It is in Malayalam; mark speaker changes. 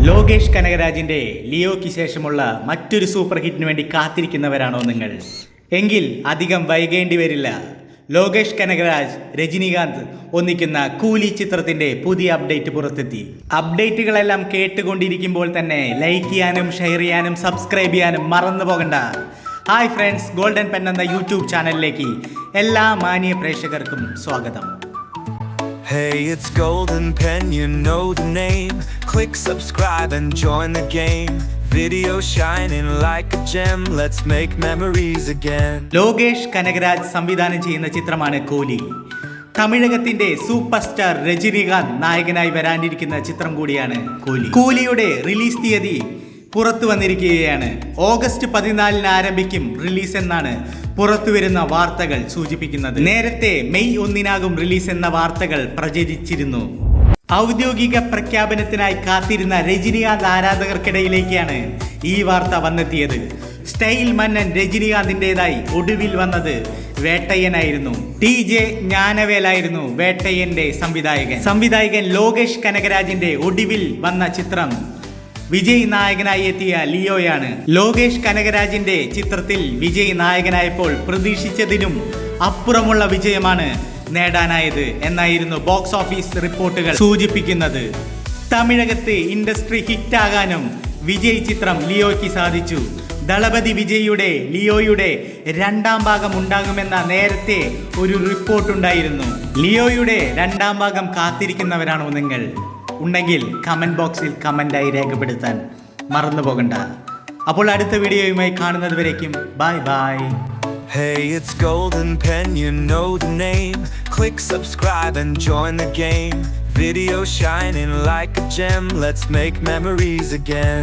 Speaker 1: ലോകേഷ് കനകരാജിന്റെ ലിയോയ്ക്ക് ശേഷമുള്ള മറ്റൊരു സൂപ്പർ ഹിറ്റിന് വേണ്ടി കാത്തിരിക്കുന്നവരാണോ നിങ്ങൾ? എങ്കിൽ അധികം വൈകേണ്ടി വരില്ല. ലോകേഷ് കനകരാജ്, രജനികാന്ത് ഒന്നിക്കുന്ന കൂലി ചിത്രത്തിന്റെ പുതിയ അപ്ഡേറ്റ് പുറത്തെത്തി. അപ്ഡേറ്റുകളെല്ലാം കേട്ടുകൊണ്ടിരിക്കുമ്പോൾ തന്നെ ലൈക്ക് ചെയ്യാനും ഷെയർ ചെയ്യാനും സബ്സ്ക്രൈബ് ചെയ്യാനും മറന്നു പോകണ്ട. ഹായ് ഫ്രണ്ട്സ്, ഗോൾഡൻ പെൻ എന്ന യൂട്യൂബ് ചാനലിലേക്ക് എല്ലാ മാന്യ പ്രേക്ഷകർക്കും സ്വാഗതം.
Speaker 2: Hey, it's Golden Pen, you know the name. Click subscribe and join the game. Video shining like a gem, let's make memories again.
Speaker 1: Lokesh Kanakaraj സംവിധാനം ചെയ്യുന്ന ചിത്രമാണ് കൂലി. തമിഴകത്തിന്റെ സൂപ്പർ സ്റ്റാർ രജനികാന്ത് നായകനായി വരാനിരിക്കുന്ന ചിത്രം കൂടിയാണ് കൂലി. കൂലിയുടെ റിലീസ് തീയതി പുറത്തു വന്നിരിക്കുകയാണ്. ഓഗസ്റ്റ് 14 ആരംഭിക്കും റിലീസ് എന്നാണ് പുറത്തുവരുന്ന വാർത്തകൾ സൂചിപ്പിക്കുന്നത്. നേരത്തെ മെയ് 1 റിലീസ് എന്ന വാർത്തകൾ പ്രചരിച്ചിരുന്നു. ഔദ്യോഗിക പ്രഖ്യാപനത്തിനായി കാത്തിരുന്ന രജനികാന്ത് ആരാധകർക്കിടയിലേക്കാണ് ഈ വാർത്ത വന്നെത്തിയത്. സ്റ്റൈൽ മന്നൻ രജനികാന്തിൻ്റെതായി ഒടുവിൽ വന്നത് വേട്ടയ്യനായിരുന്നു. TJ ജ്ഞാനവേലായിരുന്നു വേട്ടയ്യന്റെ സംവിധായകൻ ലോകേഷ് കനകരാജിന്റെ ഒടുവിൽ വന്ന ചിത്രം വിജയ് നായകനായി എത്തിയ ലിയോയാണ്. ലോകേഷ് കനകരാജിന്റെ ചിത്രത്തിൽ വിജയ് നായകനായപ്പോൾ പ്രതീക്ഷിച്ചതിനും അപ്പുറമുള്ള വിജയമാണ് നേടാനായത് എന്നായിരുന്നു ബോക്സ് ഓഫീസ് റിപ്പോർട്ടുകൾ സൂചിപ്പിക്കുന്നത്. തമിഴകത്ത് ഇൻഡസ്ട്രി ഹിറ്റാകാനും വിജയ് ചിത്രം ലിയോയ്ക്ക് സാധിച്ചു. ദളപതി വിജയുടെ ലിയോയുടെ 2ാം ഭാഗം ഉണ്ടാകുമെന്ന നേരത്തെ ഒരു റിപ്പോർട്ടുണ്ടായിരുന്നു. ലിയോയുടെ 2ാം ഭാഗം കാത്തിരിക്കുന്നവരാണോ നിങ്ങൾ? ഉണ്ടെങ്കിൽ കമന്റ് ബോക്സിൽ കമന്റായി രേഖപ്പെടുത്താൻ മറന്നു പോകണ്ട. അപ്പോൾ അടുത്ത വീഡിയോയുമായി കാണുന്നത് വരേക്കും bye bye.
Speaker 2: Hey, it's Golden Pen, you know the name. Click subscribe and join the game. Video shining like a gem, let's make memories again.